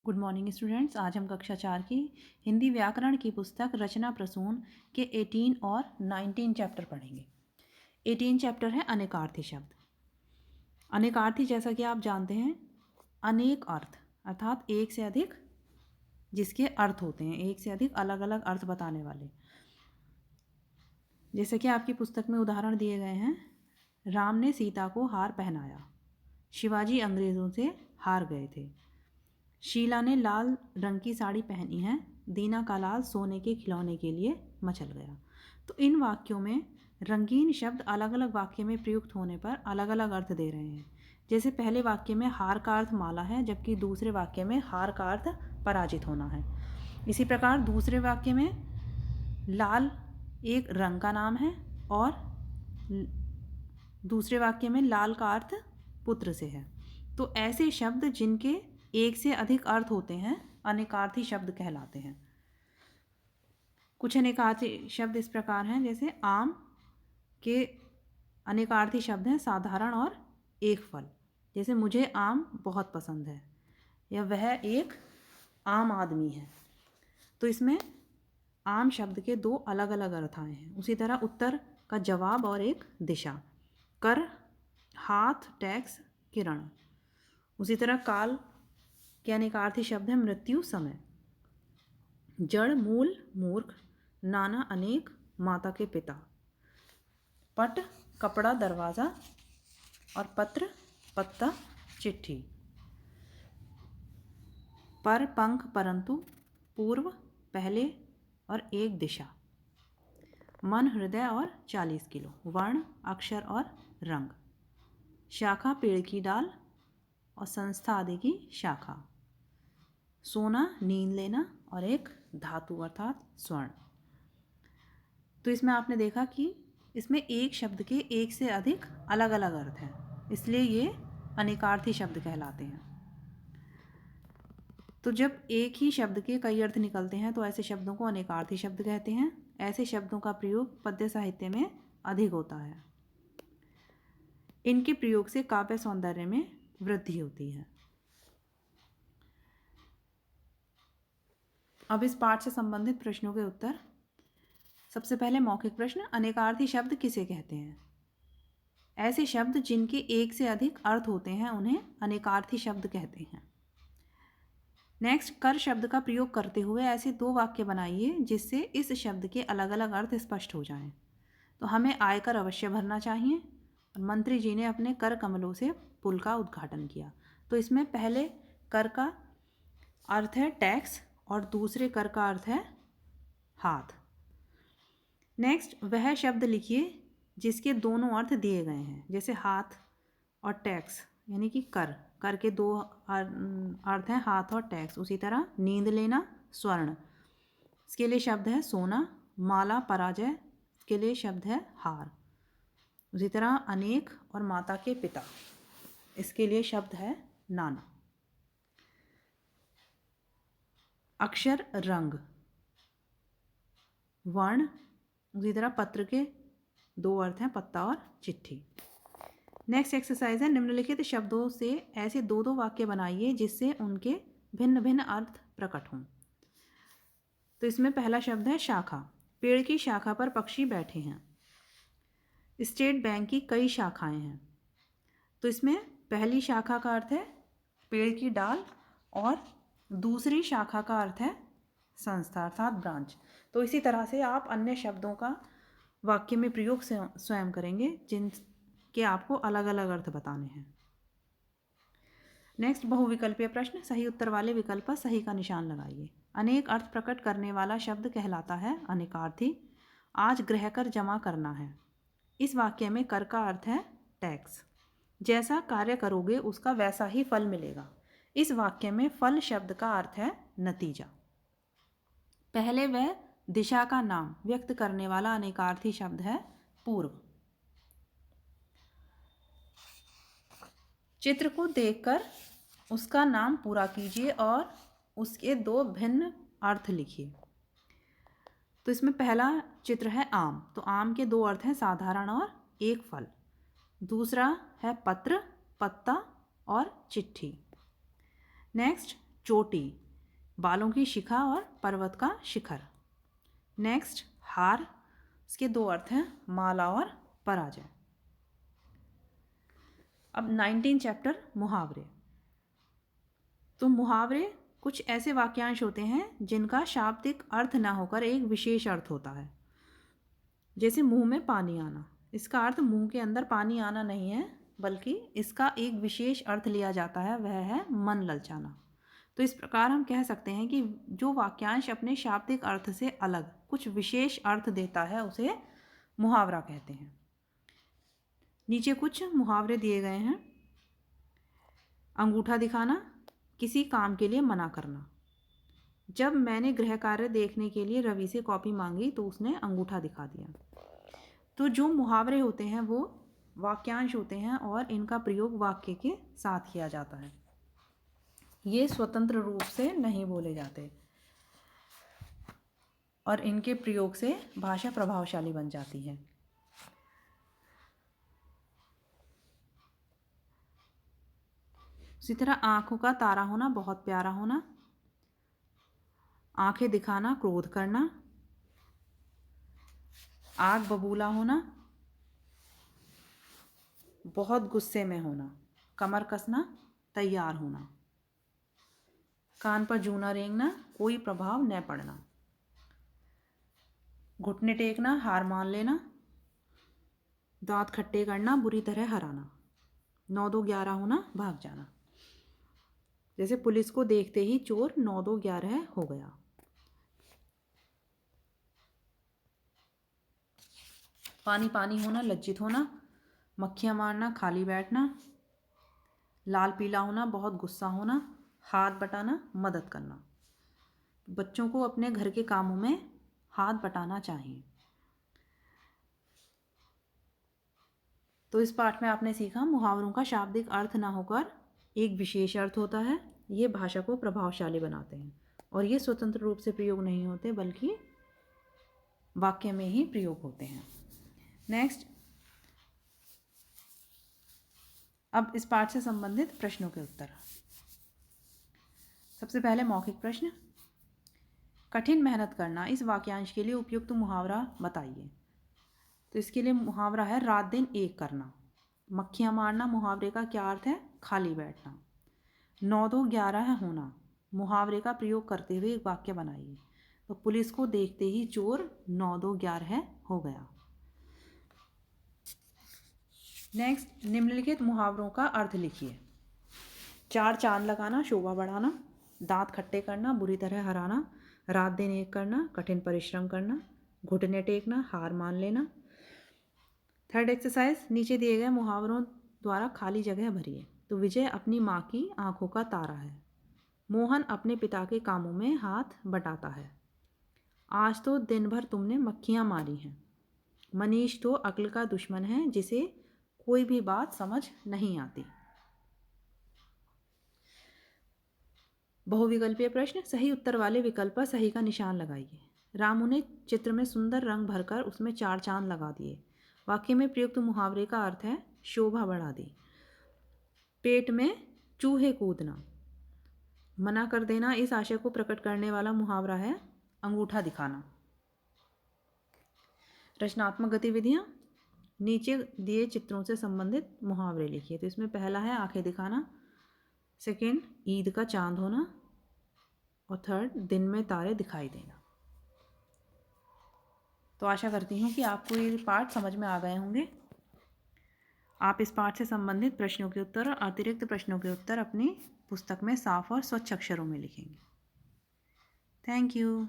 Good morning students. आज हम कक्षा 4 की हिंदी व्याकरण की पुस्तक रचना प्रसून के 18 और 19 चैप्टर पढ़ेंगे। 18 चैप्टर है अनेकार्थी शब्द। अनेकार्थी जैसा कि आप जानते हैं अनेक अर्थ अर्थात एक से अधिक जिसके अर्थ होते हैं, एक से अधिक अलग अलग अर्थ बताने वाले। जैसे कि आपकी पुस्तक में उदाहरण दिए गए हैं, राम ने सीता को हार पहनाया, शिवाजी अंग्रेज़ों से हार गए थे, शीला ने लाल रंग की साड़ी पहनी है, दीना का लाल सोने के खिलौने के लिए मचल गया। तो इन वाक्यों में रंगीन शब्द अलग अलग वाक्य में प्रयुक्त होने पर अलग अलग अर्थ दे रहे हैं। जैसे पहले वाक्य में हार का अर्थ माला है, जबकि दूसरे वाक्य में हार का अर्थ पराजित होना है। इसी प्रकार दूसरे वाक्य में लाल एक रंग का नाम है और दूसरे वाक्य में लाल का अर्थ पुत्र से है। तो ऐसे शब्द जिनके एक से अधिक अर्थ होते हैं अनेकार्थी शब्द कहलाते हैं। कुछ अनेकार्थी शब्द इस प्रकार हैं, जैसे आम के अनेकार्थी शब्द हैं साधारण और एक फल। जैसे मुझे आम बहुत पसंद है या वह एक आम आदमी है। तो इसमें आम शब्द के दो अलग अलग अर्थ आए हैं। उसी तरह उत्तर का जवाब और एक दिशा, कर, हाथ, टैक्स, किरण। उसी तरह काल के अनेकार्थी शब्द है मृत्यु, समय, जड़, मूल, मूर्ख, नाना, अनेक, माता के पिता, पट, कपड़ा, दरवाज़ा और पत्र, पत्ता, चिट्ठी, पर, पंख, परंतु, पूर्व, पहले और एक दिशा, मन, हृदय और 40 किलो, वर्ण, अक्षर और रंग, शाखा, पेड़ की डाल और संस्था आदि की शाखा, सोना, नींद लेना और एक धातु अर्थात स्वर्ण। तो इसमें आपने देखा कि इसमें एक शब्द के एक से अधिक अलग अलग अर्थ हैं, इसलिए ये अनेकार्थी शब्द कहलाते हैं। तो जब एक ही शब्द के कई अर्थ निकलते हैं तो ऐसे शब्दों को अनेकार्थी शब्द कहते हैं। ऐसे शब्दों का प्रयोग पद्य साहित्य में अधिक होता है। इनके प्रयोग से काव्य सौंदर्य में वृद्धि होती है। अब इस पाठ से संबंधित प्रश्नों के उत्तर। सबसे पहले मौखिक प्रश्न, अनेकार्थी शब्द किसे कहते हैं? ऐसे शब्द जिनके एक से अधिक अर्थ होते हैं उन्हें अनेकार्थी शब्द कहते हैं। नेक्स्ट, कर शब्द का प्रयोग करते हुए ऐसे दो वाक्य बनाइए जिससे इस शब्द के अलग अलग अर्थ स्पष्ट हो जाएं। तो हमें आयकर अवश्य भरना चाहिए और मंत्री जी ने अपने कर कमलों से पुल का उद्घाटन किया। तो इसमें पहले कर का अर्थ है टैक्स और दूसरे कर का अर्थ है हाथ। नेक्स्ट, वह शब्द लिखिए जिसके दोनों अर्थ दिए गए हैं, जैसे हाथ और टैक्स यानी कि कर, कर के दो अर्थ हैं हाथ और टैक्स। उसी तरह नींद लेना, स्वर्ण, इसके लिए शब्द है सोना, माला, पराजय, इसके लिए शब्द है हार। उसी तरह अनेक और माता के पिता, इसके लिए शब्द है नाना। अक्षर, रंग, वर्ण, उसी तरह पत्र के दो अर्थ हैं पत्ता और चिट्ठी। नेक्स्ट एक्सरसाइज है, निम्नलिखित शब्दों से ऐसे दो दो वाक्य बनाइए जिससे उनके भिन्न भिन्न अर्थ प्रकट हों। तो इसमें पहला शब्द है शाखा, पेड़ की शाखा पर पक्षी बैठे हैं। स्टेट बैंक की कई शाखाएं हैं। तो इसमें पहली शाखा का अर्थ है पेड़ की डाल और दूसरी शाखा का अर्थ है संस्था अर्थात ब्रांच। तो इसी तरह से आप अन्य शब्दों का वाक्य में प्रयोग स्वयं करेंगे जिनके आपको अलग अलग अर्थ बताने हैं। नेक्स्ट, बहुविकल्पीय प्रश्न, सही उत्तर वाले विकल्प पर सही का निशान लगाइए। अनेक अर्थ प्रकट करने वाला शब्द कहलाता है अनेकार्थी। आज गृह कर जमा करना है, इस वाक्य में कर का अर्थ है टैक्स। जैसा कार्य करोगे उसका वैसा ही फल मिलेगा, इस वाक्य में फल शब्द का अर्थ है नतीजा। पहले वह दिशा का नाम व्यक्त करने वाला अनेकार्थी शब्द है पूर्व। चित्र को देखकर उसका नाम पूरा कीजिए और उसके दो भिन्न अर्थ लिखिए। तो इसमें पहला चित्र है आम, तो आम के दो अर्थ हैं साधारण और एक फल। दूसरा है पत्र, पत्ता और चिट्ठी। नेक्स्ट, चोटी, बालों की शिखा और पर्वत का शिखर। नेक्स्ट हार, इसके दो अर्थ हैं, माला और पराजय। अब 19 चैप्टर मुहावरे। तो मुहावरे कुछ ऐसे वाक्यांश होते हैं जिनका शाब्दिक अर्थ ना होकर एक विशेष अर्थ होता है। जैसे मुंह में पानी आना, इसका अर्थ मुंह के अंदर पानी आना नहीं है, बल्कि इसका एक विशेष अर्थ लिया जाता है, वह है मन ललचाना। तो इस प्रकार हम कह सकते हैं कि जो वाक्यांश अपने शाब्दिक अर्थ से अलग कुछ विशेष अर्थ देता है उसे मुहावरा कहते हैं। नीचे कुछ मुहावरे दिए गए हैं। अंगूठा दिखाना, किसी काम के लिए मना करना। जब मैंने गृह कार्य देखने के लिए रवि से कॉपी मांगी तो उसने अंगूठा दिखा दिया। तो जो मुहावरे होते हैं वो वाक्यांश होते हैं और इनका प्रयोग वाक्य के साथ किया जाता है। ये स्वतंत्र रूप से नहीं बोले जाते और इनके प्रयोग से भाषा प्रभावशाली बन जाती है। उसी तरह आंखों का तारा होना, बहुत प्यारा होना। आंखें दिखाना, क्रोध करना। आग बबूला होना, बहुत गुस्से में होना। कमर कसना, तैयार होना। कान पर जूना रेंगना, कोई प्रभाव न पड़ना। घुटने टेकना, हार मान लेना। दांत खट्टे करना, बुरी तरह हराना। 9-2-11 होना, भाग जाना। जैसे पुलिस को देखते ही चोर 9-2-11 हो गया। पानी पानी होना, लज्जित होना। मक्खियाँ मारना, खाली बैठना। लाल पीला होना, बहुत गुस्सा होना। हाथ बटाना, मदद करना। बच्चों को अपने घर के कामों में हाथ बटाना चाहिए। तो इस पाठ में आपने सीखा मुहावरों का शाब्दिक अर्थ ना होकर एक विशेष अर्थ होता है। ये भाषा को प्रभावशाली बनाते हैं और ये स्वतंत्र रूप से प्रयोग नहीं होते बल्कि वाक्य में ही प्रयोग होते हैं। नेक्स्ट, अब इस पाठ से संबंधित प्रश्नों के उत्तर। सबसे पहले मौखिक प्रश्न। कठिन मेहनत करना, इस वाक्यांश के लिए उपयुक्त मुहावरा बताइए। तो इसके लिए मुहावरा है रात दिन एक करना। मक्खियाँ मारना, मुहावरे का क्या अर्थ है? खाली बैठना। 9-2-11 होना, मुहावरे का प्रयोग करते हुए एक वाक्य बनाइए। तो पुलिस को देखते ही चोर 9-2-11 हो गया। नेक्स्ट, निम्नलिखित मुहावरों का अर्थ लिखिए। 4 चांद लगाना, शोभा बढ़ाना। दांत खट्टे करना, बुरी तरह हराना। रात दिन एक करना, कठिन परिश्रम करना। घुटने टेकना, हार मान लेना। थर्ड एक्सरसाइज, नीचे दिए गए मुहावरों द्वारा खाली जगह भरिए। तो विजय अपनी माँ की आंखों का तारा है। मोहन अपने पिता के कामों में हाथ बटाता है। आज तो दिन भर तुमने मक्खियाँ मारी हैं। मनीष तो अक्ल का दुश्मन है, जिसे कोई भी बात समझ नहीं आती। बहुविकल्पीय प्रश्न। सही उत्तर वाले विकल्प पर सही का निशान लगाइए। रामू ने चित्र में सुंदर रंग भरकर उसमें 4 चांद लगा दिए। वाक्य में प्रयुक्त मुहावरे का अर्थ है शोभा बढ़ा दी। पेट में चूहे कूदना, मना कर देना, इस आशय को प्रकट करने वाला मुहावरा है अंगूठा दिखाना। रचनात्मक गतिविधियाँ, नीचे दिए चित्रों से संबंधित मुहावरे लिखिए। तो इसमें पहला है आंखें दिखाना, सेकंड ईद का चांद होना और थर्ड दिन में तारे दिखाई देना। तो आशा करती हूँ कि आपको ये पाठ समझ में आ गए होंगे। आप इस पाठ से संबंधित प्रश्नों के उत्तर और अतिरिक्त प्रश्नों के उत्तर अपनी पुस्तक में साफ और स्वच्छ अक्षरों में लिखेंगे। Thank you.